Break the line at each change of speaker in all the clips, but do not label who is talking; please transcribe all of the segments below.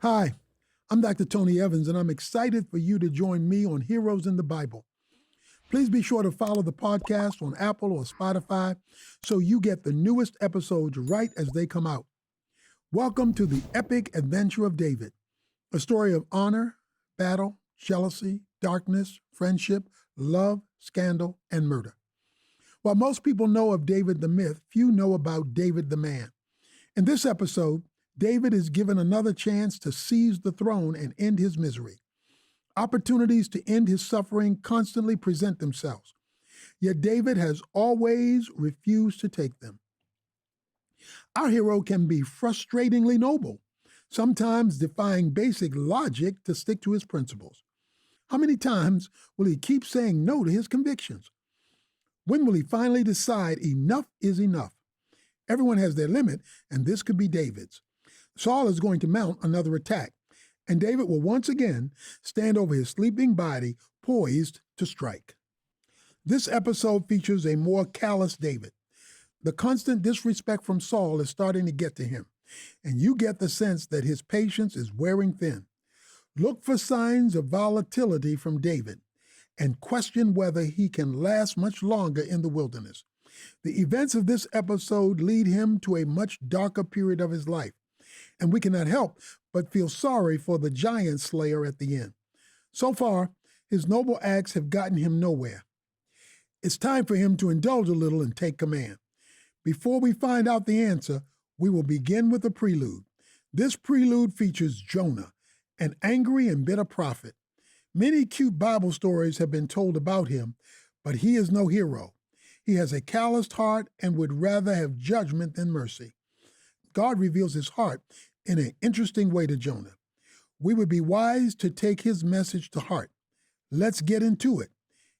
Hi, I'm Dr. Tony Evans, and I'm excited for you to join me on Heroes in the Bible. Please be sure to follow the podcast on Apple or Spotify so you get the newest episodes right as they come out. Welcome to the epic adventure of David, a story of honor, battle, jealousy, darkness, friendship, love, scandal, and murder. While most people know of David the myth, few know about David the man. In this episode, David is given another chance to seize the throne and end his misery. Opportunities to end his suffering constantly present themselves, yet David has always refused to take them. Our hero can be frustratingly noble, sometimes defying basic logic to stick to his principles. How many times will he keep saying no to his convictions? When will he finally decide enough is enough? Everyone has their limit, and this could be David's. Saul is going to mount another attack, and David will once again stand over his sleeping body, poised to strike. This episode features a more callous David. The constant disrespect from Saul is starting to get to him, and you get the sense that his patience is wearing thin. Look for signs of volatility from David, and question whether he can last much longer in the wilderness. The events of this episode lead him to a much darker period of his life, and we cannot help but feel sorry for the giant slayer at the end. So far, his noble acts have gotten him nowhere. It's time for him to indulge a little and take command. Before we find out the answer, we will begin with a prelude. This prelude features Jonah, an angry and bitter prophet. Many cute Bible stories have been told about him, but he is no hero. He has a calloused heart and would rather have judgment than mercy. God reveals his heart in an interesting way to Jonah. We would be wise to take his message to heart. Let's get into it.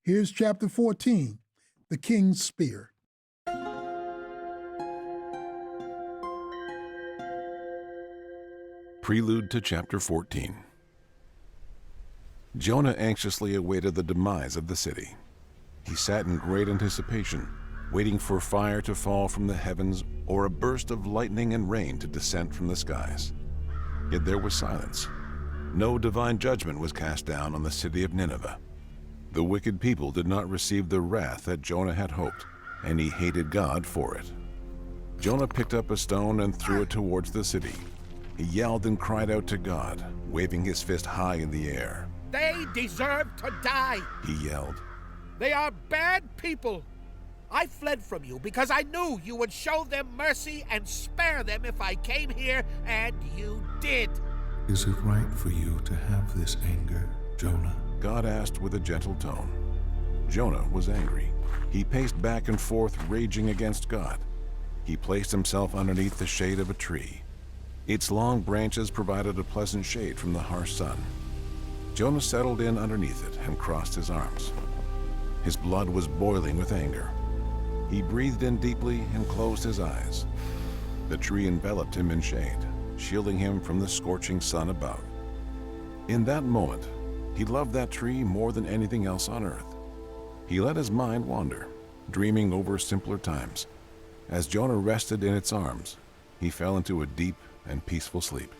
Here's chapter 14, The King's Spear.
Prelude to chapter 14. Jonah anxiously awaited the demise of the city. He sat in great anticipation, waiting for fire to fall from the heavens or a burst of lightning and rain to descend from the skies. Yet there was silence. No divine judgment was cast down on the city of Nineveh. The wicked people did not receive the wrath that Jonah had hoped, and he hated God for it. Jonah picked up a stone and threw it towards the city. He yelled and cried out to God, waving his fist high in the air.
They deserve to die,
he yelled.
They are bad people. I fled from you because I knew you would show them mercy and spare them if I came here, and you did.
Is it right for you to have this anger, Jonah?
God asked with a gentle tone. Jonah was angry. He paced back and forth, raging against God. He placed himself underneath the shade of a tree. Its long branches provided a pleasant shade from the harsh sun. Jonah settled in underneath it and crossed his arms. His blood was boiling with anger. He breathed in deeply and closed his eyes. The tree enveloped him in shade, shielding him from the scorching sun above. In that moment, he loved that tree more than anything else on earth. He let his mind wander, dreaming over simpler times. As Jonah rested in its arms, he fell into a deep and peaceful sleep.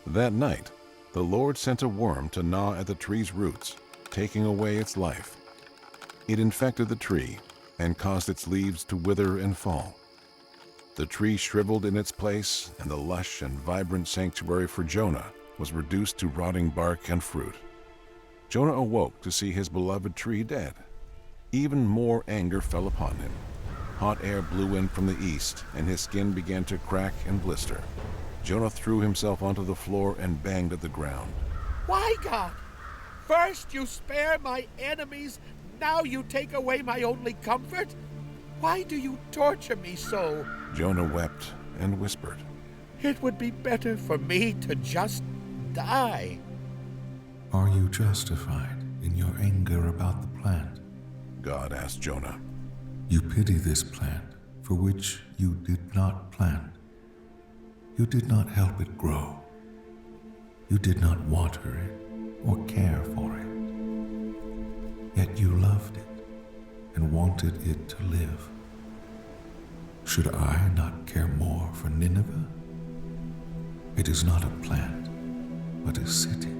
That night, the Lord sent a worm to gnaw at the tree's roots, taking away its life. It infected the tree and caused its leaves to wither and fall. The tree shriveled in its place, and the lush and vibrant sanctuary for Jonah was reduced to rotting bark and fruit. Jonah awoke to see his beloved tree dead. Even more anger fell upon him. Hot air blew in from the east, and his skin began to crack and blister. Jonah threw himself onto the floor and banged at the ground.
Why, God? First you spare my enemies, now you take away my only comfort? Why do you torture me so?
Jonah wept and whispered,
It would be better for me to just die.
Are you justified in your anger about the plant?
God asked Jonah.
You pity this plant for which you did not plant. You did not help it grow. You did not water it or care for it. Yet you loved it and wanted it to live. Should I not care more for Nineveh? It is not a plant, but a city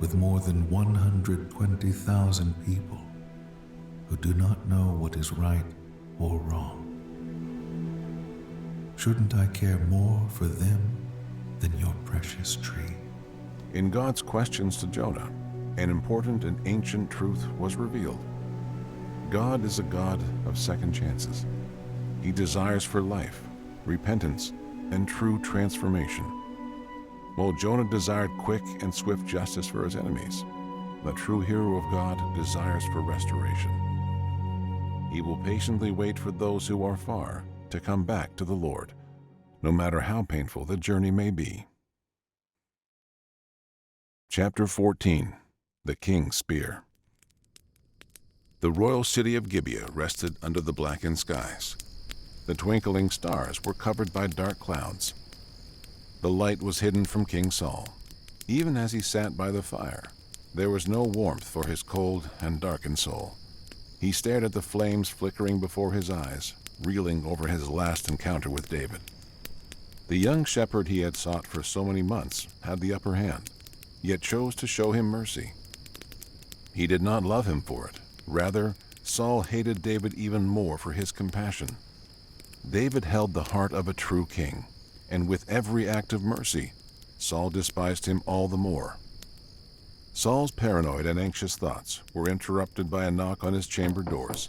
with more than 120,000 people who do not know what is right or wrong. Shouldn't I care more for them than your precious tree?
In God's questions to Jonah, an important and ancient truth was revealed. God is a God of second chances. He desires for life, repentance, and true transformation. While Jonah desired quick and swift justice for his enemies, the true hero of God desires for restoration. He will patiently wait for those who are far to come back to the Lord, no matter how painful the journey may be. Chapter 14. The King's Spear. The royal city of Gibeah rested under the blackened skies. The twinkling stars were covered by dark clouds. The light was hidden from King Saul. Even as he sat by the fire, there was no warmth for his cold and darkened soul. He stared at the flames flickering before his eyes, reeling over his last encounter with David. The young shepherd he had sought for so many months had the upper hand, yet chose to show him mercy. He did not love him for it. Rather, Saul hated David even more for his compassion. David held the heart of a true king, and with every act of mercy, Saul despised him all the more. Saul's paranoid and anxious thoughts were interrupted by a knock on his chamber doors.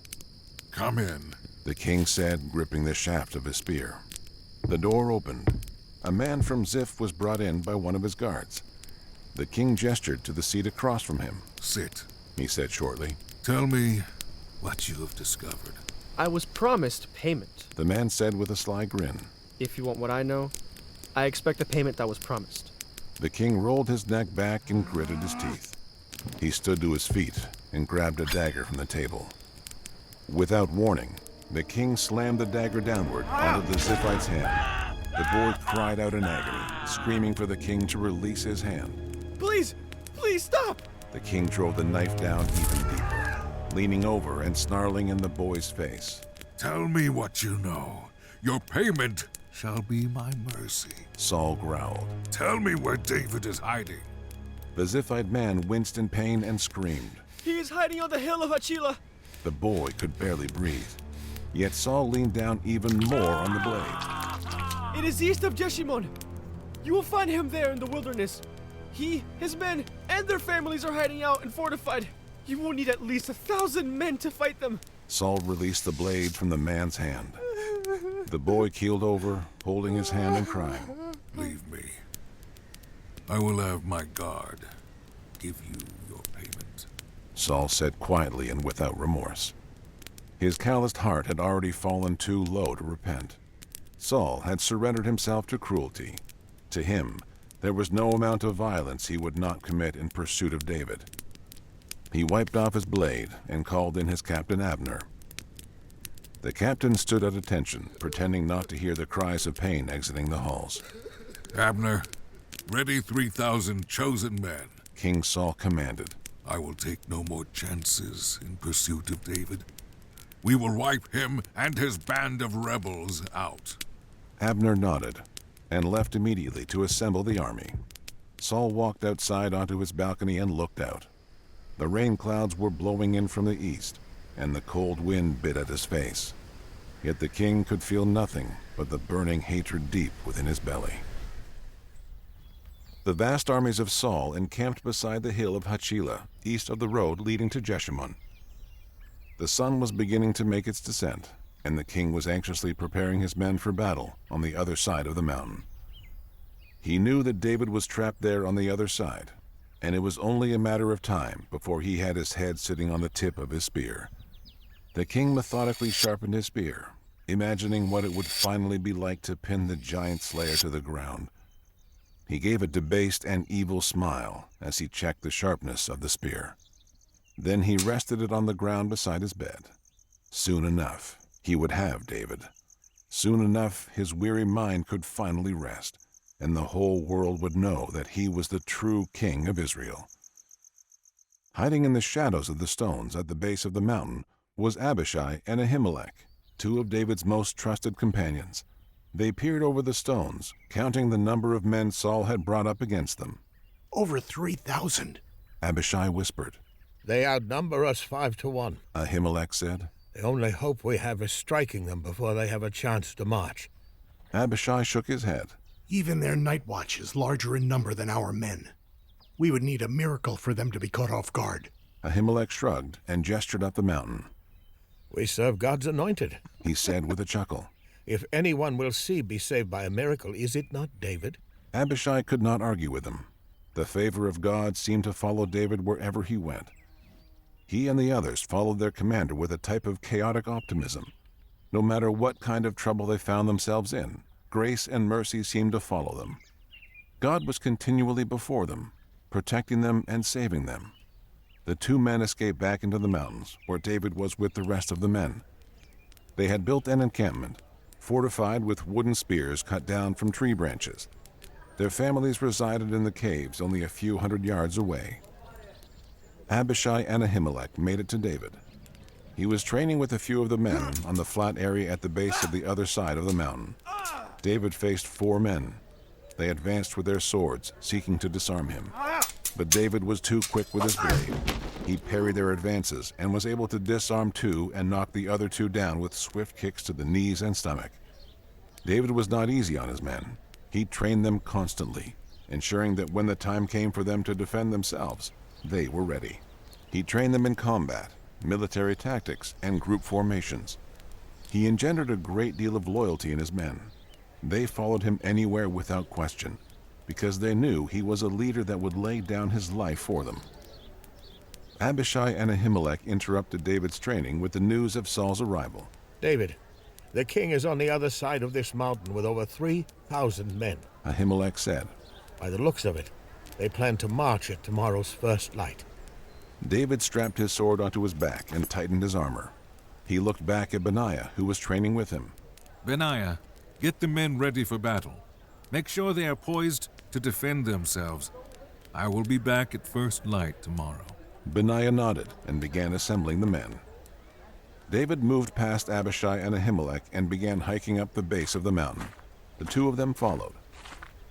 "Come in,"
the king said, gripping the shaft of his spear. The door opened. A man from Ziph was brought in by one of his guards. The king gestured to the seat across from him.
"Sit.
He said shortly.
Tell me what you have discovered."
I was promised payment.
The man said with a sly grin.
If you want what I know, I expect the payment that was promised.
The king rolled his neck back and gritted his teeth. He stood to his feet and grabbed a dagger from the table. Without warning, the king slammed the dagger downward onto the Ziphite's hand. The boy cried out in agony, screaming for the king to release his hand.
Please stop!
The king drove the knife down even deeper, leaning over and snarling in the boy's face.
"Tell me what you know. Your payment shall be my mercy."
Saul growled.
"Tell me where David is hiding."
The Ziphite man winced in pain and screamed.
He is hiding on the hill of Hachila.
The boy could barely breathe. Yet Saul leaned down even more on the blade.
It is east of Jeshimon. You will find him there in the wilderness. He, his men, and their families are hiding out and fortified. You will need at least 1,000 men to fight them.
Saul released the blade from the man's hand. The boy keeled over, holding his hand and crying.
"Leave me. I will have my guard give you your payment."
Saul said quietly and without remorse. His calloused heart had already fallen too low to repent. Saul had surrendered himself to cruelty. To him, there was no amount of violence he would not commit in pursuit of David. He wiped off his blade and called in his captain Abner. The captain stood at attention, pretending not to hear the cries of pain exiting the halls.
"Abner, ready 3,000 chosen men."
King Saul commanded.
"I will take no more chances in pursuit of David. We will wipe him and his band of rebels out."
Abner nodded and left immediately to assemble the army. Saul walked outside onto his balcony and looked out. The rain clouds were blowing in from the east, and the cold wind bit at his face. Yet the king could feel nothing but the burning hatred deep within his belly. The vast armies of Saul encamped beside the hill of Hachila, east of the road leading to Jeshimon. The sun was beginning to make its descent, and the king was anxiously preparing his men for battle on the other side of the mountain. He knew that David was trapped there on the other side, and it was only a matter of time before he had his head sitting on the tip of his spear. The king methodically sharpened his spear, imagining what it would finally be like to pin the giant slayer to the ground. He gave a debased and evil smile as he checked the sharpness of the spear. Then he rested it on the ground beside his bed. Soon enough, he would have David. Soon enough, his weary mind could finally rest, and the whole world would know that he was the true king of Israel. Hiding in the shadows of the stones at the base of the mountain was Abishai and Ahimelech, two of David's most trusted companions. They peered over the stones, counting the number of men Saul had brought up against them,
Over 3,000.
Abishai whispered.
They outnumber us 5-1.
Ahimelech said.
The only hope we have is striking them before they have a chance to march.
Abishai shook his head.
Even their night watch is larger in number than our men. We would need a miracle for them to be caught off guard.
Ahimelech shrugged and gestured up the mountain.
We serve God's anointed.
He said with a chuckle.
If anyone will be saved by a miracle, is it not David?
Abishai could not argue with him. The favor of God seemed to follow David wherever he went. He and the others followed their commander with a type of chaotic optimism. No matter what kind of trouble they found themselves in, grace and mercy seemed to follow them. God was continually before them, protecting them and saving them. The two men escaped back into the mountains, where David was with the rest of the men. They had built an encampment, fortified with wooden spears cut down from tree branches. Their families resided in the caves only a few hundred yards away. Abishai and Ahimelech made it to David. He was training with a few of the men on the flat area at the base of the other side of the mountain. David faced 4 men. They advanced with their swords, seeking to disarm him. But David was too quick with his blade. He parried their advances and was able to disarm 2 and knock the other 2 down with swift kicks to the knees and stomach. David was not easy on his men. He trained them constantly, ensuring that when the time came for them to defend themselves, they were ready. He trained them in combat, military tactics, and group formations. He engendered a great deal of loyalty in his men. They followed him anywhere without question, because they knew he was a leader that would lay down his life for them. Abishai and Ahimelech interrupted David's training with the news of Saul's arrival.
David, the king is on the other side of this mountain with over 3,000 men.
Ahimelech said.
By the looks of it, they plan to march at tomorrow's first light.
David strapped his sword onto his back and tightened his armor. He looked back at Benaiah, who was training with him.
Benaiah, get the men ready for battle. Make sure they are poised to defend themselves. I will be back at first light tomorrow.
Benaiah nodded and began assembling the men. David moved past Abishai and Ahimelech and began hiking up the base of the mountain. The 2 of them followed.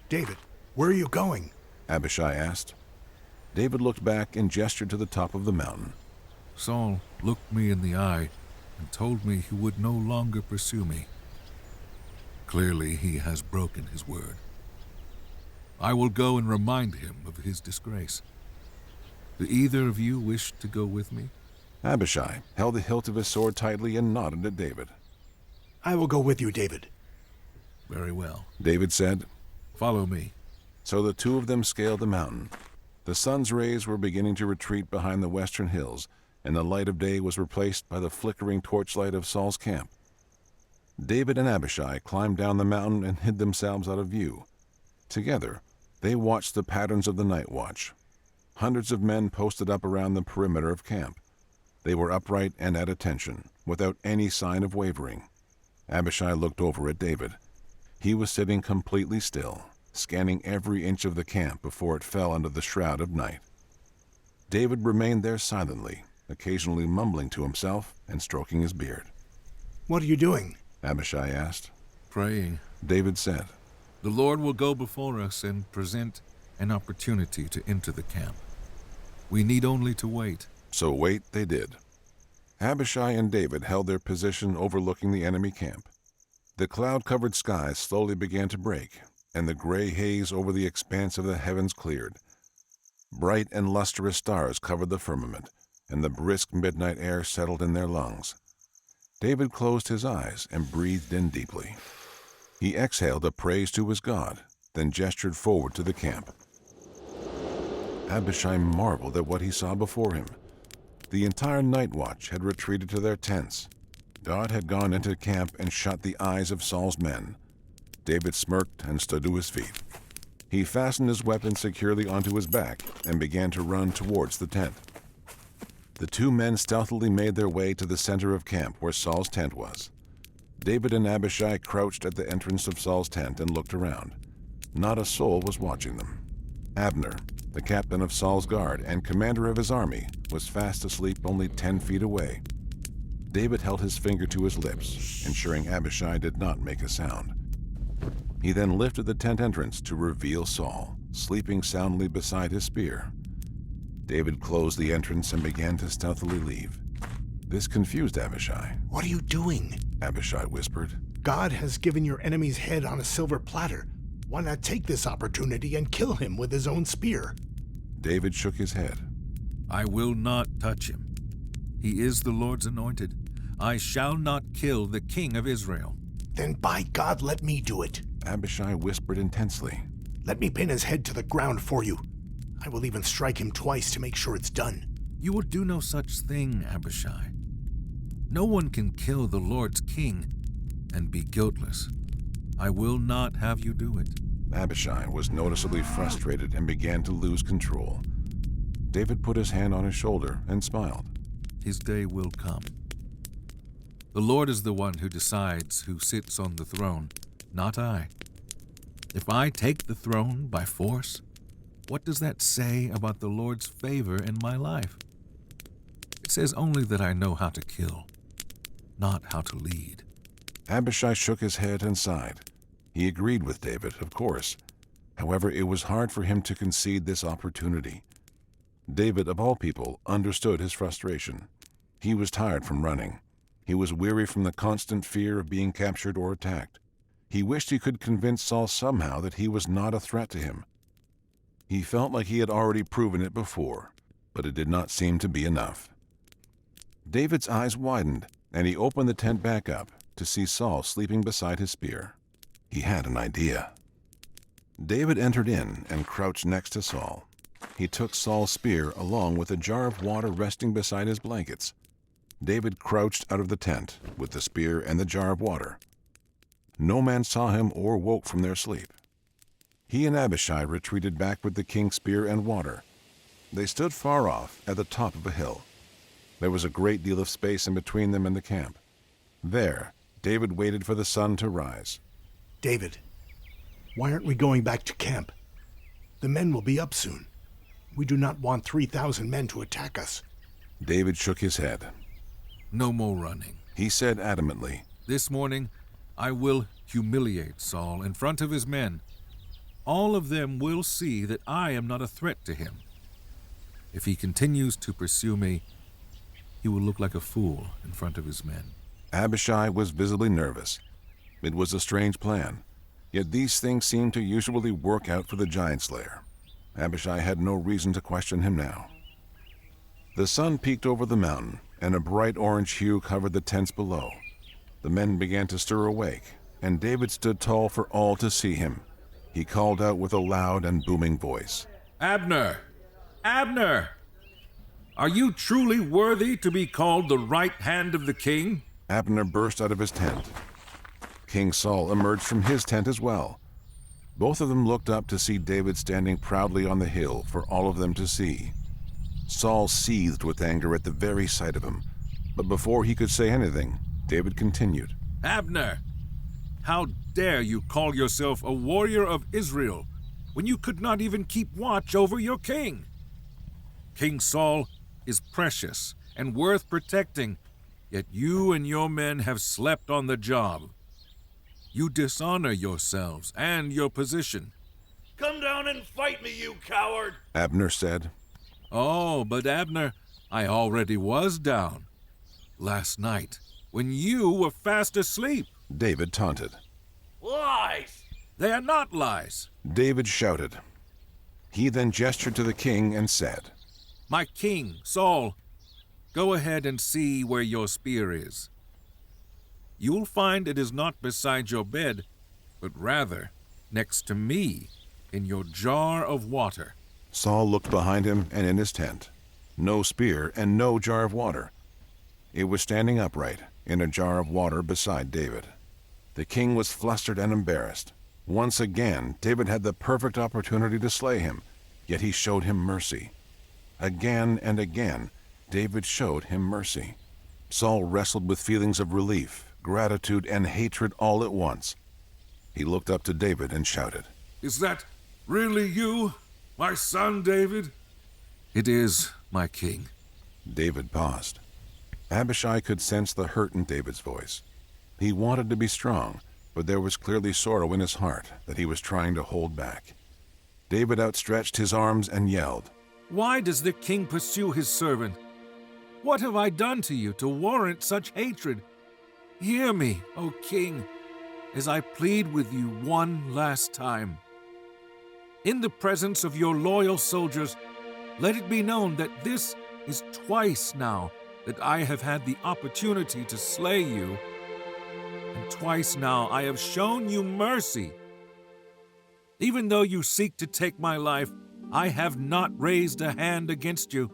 David, where are you going?
Abishai asked. David looked back and gestured to the top of the mountain.
Saul looked me in the eye and told me he would no longer pursue me. Clearly, he has broken his word. I will go and remind him of his disgrace. Do either of you wish to go with me?
Abishai held the hilt of his sword tightly and nodded at David.
I will go with you, David.
Very well.
David said.
Follow me.
So the 2 of them scaled the mountain. The sun's rays were beginning to retreat behind the western hills, and the light of day was replaced by the flickering torchlight of Saul's camp. David and Abishai climbed down the mountain and hid themselves out of view. Together, they watched the patterns of the night watch. Hundreds of men posted up around the perimeter of camp. They were upright and at attention, without any sign of wavering. Abishai looked over at David. He was sitting completely still, scanning every inch of the camp before it fell under the shroud of night. David remained there silently, occasionally mumbling to himself and stroking his beard.
What are you doing?
Abishai asked.
Praying.
David said.
The Lord will go before us and present an opportunity to enter the camp. We need only to wait.
So wait they did. Abishai and David held their position overlooking the enemy camp. The cloud-covered skies slowly began to break, and the gray haze over the expanse of the heavens cleared. Bright and lustrous stars covered the firmament, and the brisk midnight air settled in their lungs. David closed his eyes and breathed in deeply. He exhaled a praise to his God, then gestured forward to the camp. Abishai marveled at what he saw before him. The entire night watch had retreated to their tents. God had gone into camp and shut the eyes of Saul's men. David smirked and stood to his feet. He fastened his weapon securely onto his back and began to run towards the tent. The 2 men stealthily made their way to the center of camp where Saul's tent was. David and Abishai crouched at the entrance of Saul's tent and looked around. Not a soul was watching them. Abner, the captain of Saul's guard and commander of his army, was fast asleep only 10 feet away. David held his finger to his lips, ensuring Abishai did not make a sound. He then lifted the tent entrance to reveal Saul, sleeping soundly beside his spear. David closed the entrance and began to stealthily leave. This confused Abishai.
What are you doing?
Abishai whispered.
God has given your enemy's head on a silver platter. Why not take this opportunity and kill him with his own spear?
David shook his head.
I will not touch him. He is the Lord's anointed. I shall not kill the king of Israel.
Then by God, let me do it.
Abishai whispered intensely.
Let me pin his head to the ground for you. I will even strike him twice to make sure it's done.
You will do no such thing, Abishai. No one can kill the Lord's king and be guiltless. I will not have you do it.
Abishai was noticeably frustrated and began to lose control. David put his hand on his shoulder and smiled.
His day will come. The Lord is the one who decides who sits on the throne, not I. If I take the throne by force, what does that say about the Lord's favor in my life? It says only that I know how to kill, not how to lead.
Abishai shook his head and sighed. He agreed with David, of course. However, it was hard for him to concede this opportunity. David, of all people, understood his frustration. He was tired from running. He was weary from the constant fear of being captured or attacked. He wished he could convince Saul somehow that he was not a threat to him. He felt like he had already proven it before, but it did not seem to be enough. David's eyes widened, and he opened the tent back up to see Saul sleeping beside his spear. He had an idea. David entered in and crouched next to Saul. He took Saul's spear along with a jar of water resting beside his blankets. David crouched out of the tent with the spear and the jar of water. No man saw him or woke from their sleep. He and Abishai retreated back with the king's spear and water. They stood far off at the top of a hill. There was a great deal of space in between them and the camp. There, David waited for the sun to rise.
David, why aren't we going back to camp? The men will be up soon. We do not want 3,000 men to attack us.
David shook his head.
No more running.
He said adamantly,
This morning, I will humiliate Saul in front of his men. All of them will see that I am not a threat to him. If he continues to pursue me, he will look like a fool in front of his men.
Abishai was visibly nervous. It was a strange plan, yet these things seemed to usually work out for the giant slayer. Abishai had no reason to question him now. The sun peeked over the mountain, and a bright orange hue covered the tents below. The men began to stir awake, and David stood tall for all to see him. He called out with a loud and booming voice,
Abner! Abner! Are you truly worthy to be called the right hand of the king?
Abner burst out of his tent. King Saul emerged from his tent as well. Both of them looked up to see David standing proudly on the hill for all of them to see. Saul seethed with anger at the very sight of him, but before he could say anything, David continued.
Abner, how dare you call yourself a warrior of Israel when you could not even keep watch over your king? King Saul is precious and worth protecting, yet you and your men have slept on the job. You dishonor yourselves and your position.
Come down and fight me, you coward!
Abner said.
Oh, but Abner, I already was down. Last night, when you were fast asleep.
David taunted.
Lies!
They are not lies.
David shouted. He then gestured to the king and said,
My king, Saul, go ahead and see where your spear is. You'll find it is not beside your bed, but rather next to me in your jar of water.
Saul looked behind him and in his tent. No spear and no jar of water. It was standing upright in a jar of water beside David. The king was flustered and embarrassed. Once again, David had the perfect opportunity to slay him, yet he showed him mercy. Again and again, David showed him mercy. Saul wrestled with feelings of relief, gratitude, and hatred all at once. He looked up to David and shouted,
Is that really you, my son David? It is, my king.
David paused. Abishai could sense the hurt in David's voice. He wanted to be strong, but there was clearly sorrow in his heart that he was trying to hold back. David outstretched his arms and yelled,
Why does the king pursue his servant? What have I done to you to warrant such hatred? Hear me, O king, as I plead with you one last time. In the presence of your loyal soldiers, let it be known that this is twice now that I have had the opportunity to slay you, and twice now I have shown you mercy. Even though you seek to take my life, I have not raised a hand against you.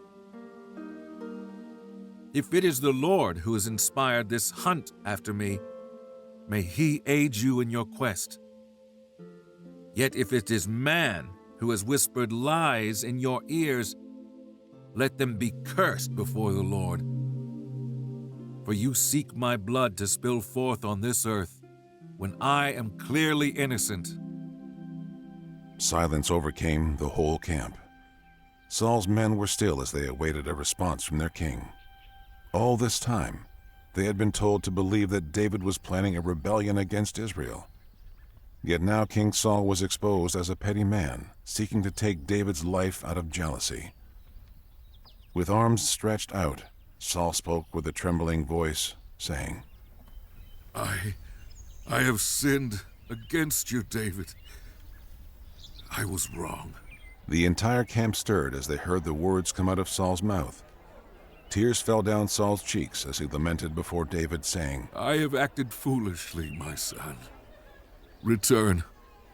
If it is the Lord who has inspired this hunt after me, may he aid you in your quest. Yet if it is man who has whispered lies in your ears, let them be cursed before the Lord. For you seek my blood to spill forth on this earth, when I am clearly innocent.
Silence overcame the whole camp. Saul's men were still as they awaited a response from their king. All this time, they had been told to believe that David was planning a rebellion against Israel. Yet now King Saul was exposed as a petty man, seeking to take David's life out of jealousy. With arms stretched out, Saul spoke with a trembling voice, saying,
I have sinned against you, David. I was wrong.
The entire camp stirred as they heard the words come out of Saul's mouth. Tears fell down Saul's cheeks as he lamented before David, saying,
I have acted foolishly, my son. Return,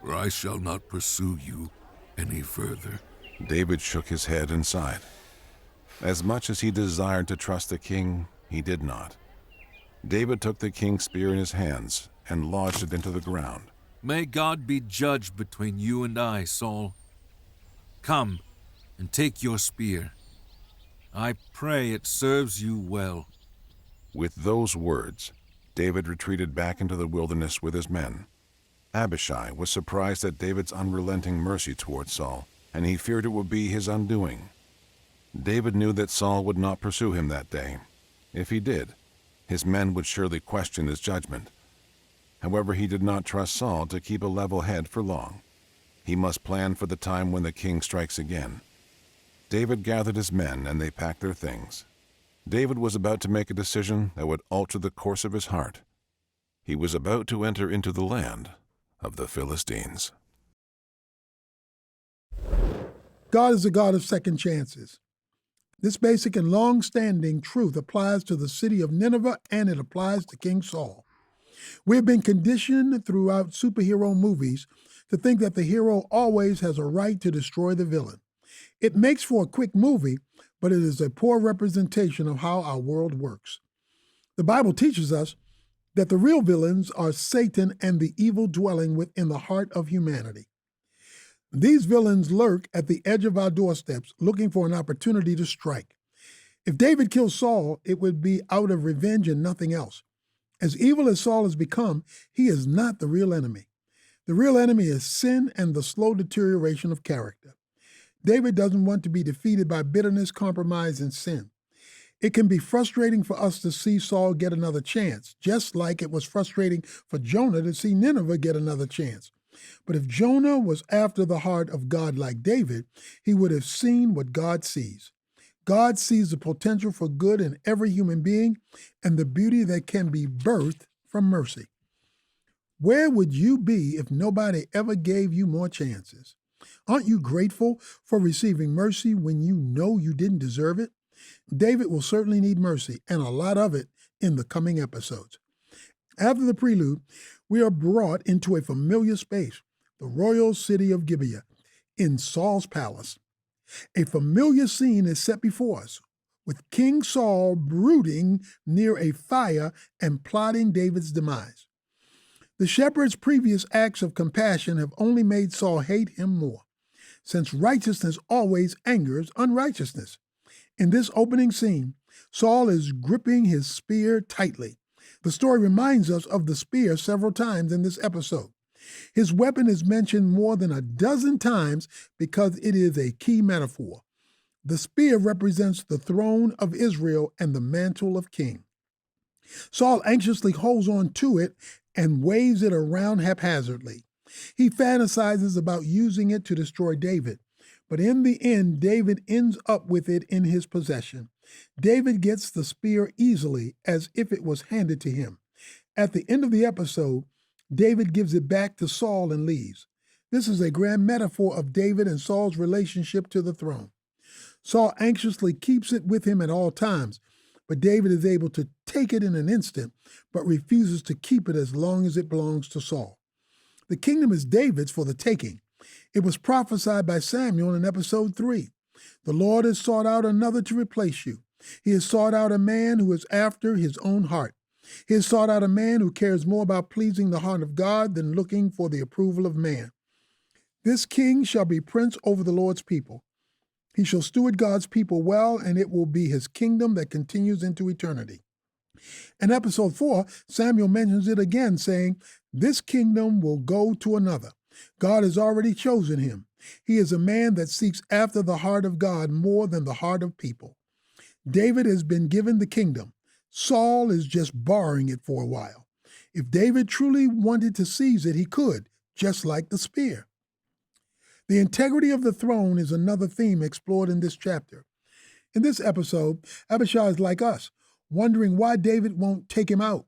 or I shall not pursue you any further.
David shook his head and sighed. As much as he desired to trust the king, he did not. David took the king's spear in his hands and lodged it into the ground.
May God be judge between you and I, Saul. Come and take your spear. I pray it serves you well.
With those words, David retreated back into the wilderness with his men. Abishai was surprised at David's unrelenting mercy towards Saul, and he feared it would be his undoing. David knew that Saul would not pursue him that day. If he did, his men would surely question his judgment. However, he did not trust Saul to keep a level head for long. He must plan for the time when the king strikes again. David gathered his men, and they packed their things. David was about to make a decision that would alter the course of his heart. He was about to enter into the land of the Philistines.
God is a God of second chances. This basic and long-standing truth applies to the city of Nineveh, and it applies to King Saul. We have been conditioned throughout superhero movies to think that the hero always has a right to destroy the villain. It makes for a quick movie, but it is a poor representation of how our world works. The Bible teaches us that the real villains are Satan and the evil dwelling within the heart of humanity. These villains lurk at the edge of our doorsteps, looking for an opportunity to strike. If David killed Saul, it would be out of revenge and nothing else. As evil as Saul has become, he is not the real enemy. The real enemy is sin and the slow deterioration of character. David doesn't want to be defeated by bitterness, compromise, and sin. It can be frustrating for us to see Saul get another chance, just like it was frustrating for Jonah to see Nineveh get another chance. But if Jonah was after the heart of God like David, he would have seen what God sees. God sees the potential for good in every human being and the beauty that can be birthed from mercy. Where would you be if nobody ever gave you more chances? Aren't you grateful for receiving mercy when you know you didn't deserve it? David will certainly need mercy, and a lot of it in the coming episodes. After the prelude, we are brought into a familiar space, the royal city of Gibeah, in Saul's palace. A familiar scene is set before us, with King Saul brooding near a fire and plotting David's demise. The shepherd's previous acts of compassion have only made Saul hate him more, since righteousness always angers unrighteousness. In this opening scene, Saul is gripping his spear tightly. The story reminds us of the spear several times in this episode. His weapon is mentioned more than a dozen times because it is a key metaphor. The spear represents the throne of Israel and the mantle of king. Saul anxiously holds on to it and waves it around haphazardly. He fantasizes about using it to destroy David, but in the end, David ends up with it in his possession. David gets the spear easily, as if it was handed to him. At the end of the episode, David gives it back to Saul and leaves. This is a grand metaphor of David and Saul's relationship to the throne. Saul anxiously keeps it with him at all times, but David is able to take it in an instant, but refuses to keep it as long as it belongs to Saul. The kingdom is David's for the taking. It was prophesied by Samuel in episode 3. The Lord has sought out another to replace you. He has sought out a man who is after his own heart. He has sought out a man who cares more about pleasing the heart of God than looking for the approval of man. This king shall be prince over the Lord's people. He shall steward God's people well, and it will be his kingdom that continues into eternity. In episode 4, Samuel mentions it again, saying, "This kingdom will go to another. God has already chosen him. He is a man that seeks after the heart of God more than the heart of people." David has been given the kingdom. Saul is just borrowing it for a while. If David truly wanted to seize it, he could, just like the spear. The integrity of the throne is another theme explored in this chapter. In this episode, Abishai is like us, wondering why David won't take him out.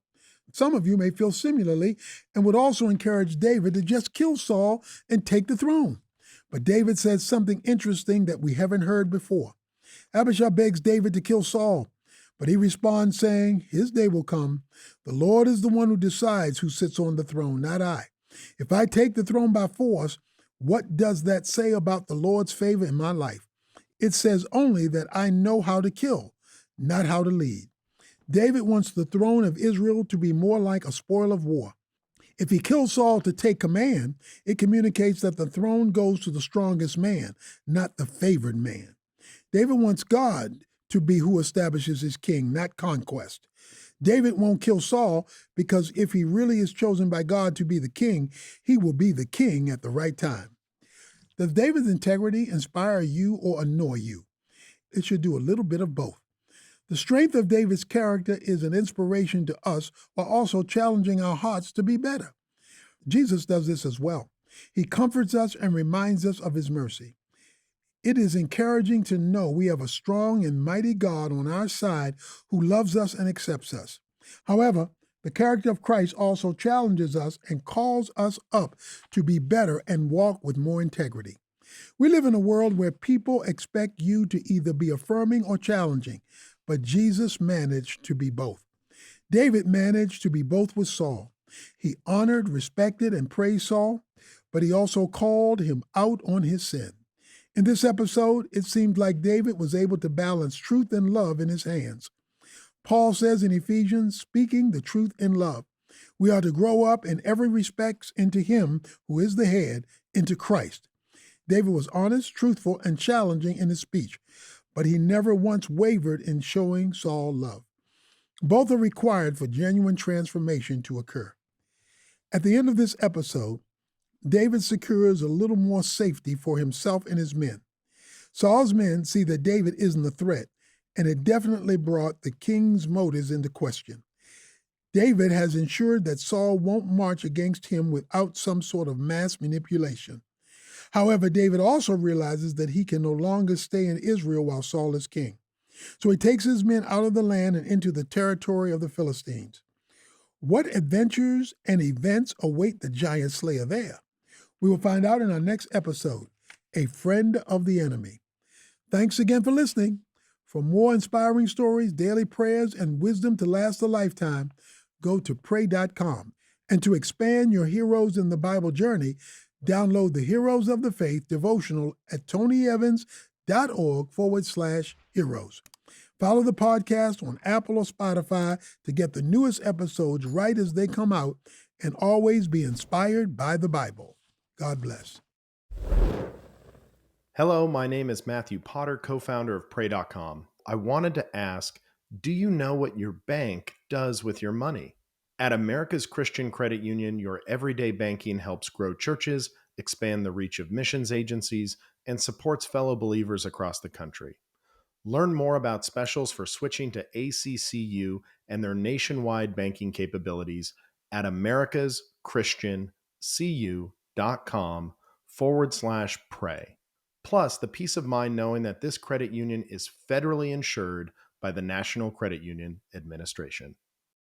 Some of you may feel similarly and would also encourage David to just kill Saul and take the throne. But David says something interesting that we haven't heard before. Abishai begs David to kill Saul, but he responds saying, "His day will come. The Lord is the one who decides who sits on the throne, not I. If I take the throne by force, what does that say about the Lord's favor in my life? It says only that I know how to kill, not how to lead." David wants the throne of Israel to be more like a spoil of war. If he kills Saul to take command, it communicates that the throne goes to the strongest man, not the favored man. David wants God to be who establishes his king, not conquest. David won't kill Saul because if he really is chosen by God to be the king, he will be the king at the right time. Does David's integrity inspire you or annoy you? It should do a little bit of both. The strength of David's character is an inspiration to us while also challenging our hearts to be better. Jesus does this as well. He comforts us and reminds us of his mercy. It is encouraging to know we have a strong and mighty God on our side who loves us and accepts us. However, the character of Christ also challenges us and calls us up to be better and walk with more integrity. We live in a world where people expect you to either be affirming or challenging, but Jesus managed to be both. David managed to be both with Saul. He honored, respected, and praised Saul, but he also called him out on his sin. In this episode, it seemed like David was able to balance truth and love in his hands. Paul says in Ephesians, speaking the truth in love, we are to grow up in every respect into him who is the head, into Christ. David was honest, truthful, and challenging in his speech, but he never once wavered in showing Saul love. Both are required for genuine transformation to occur. At the end of this episode, David secures a little more safety for himself and his men. Saul's men see that David isn't a threat, and it definitely brought the king's motives into question. David has ensured that Saul won't march against him without some sort of mass manipulation. However, David also realizes that he can no longer stay in Israel while Saul is king. So he takes his men out of the land and into the territory of the Philistines. What adventures and events await the giant slayer there? We will find out in our next episode, A Friend of the Enemy. Thanks again for listening. For more inspiring stories, daily prayers, and wisdom to last a lifetime, go to pray.com. And to expand your Heroes in the Bible journey, download the Heroes of the Faith devotional at tonyevans.org/heroes. Follow the podcast on Apple or Spotify to get the newest episodes right as they come out, and always be inspired by the Bible. God bless.
Hello, my name is Matthew Potter, co-founder of pray.com. I wanted to ask, do you know what your bank does with your money? At America's Christian Credit Union, your everyday banking helps grow churches, expand the reach of missions agencies, and supports fellow believers across the country. Learn more about specials for switching to ACCU and their nationwide banking capabilities at americaschristiancu.com. pray.com/pray. Plus, the peace of mind knowing that this credit union is federally insured by the National Credit Union Administration.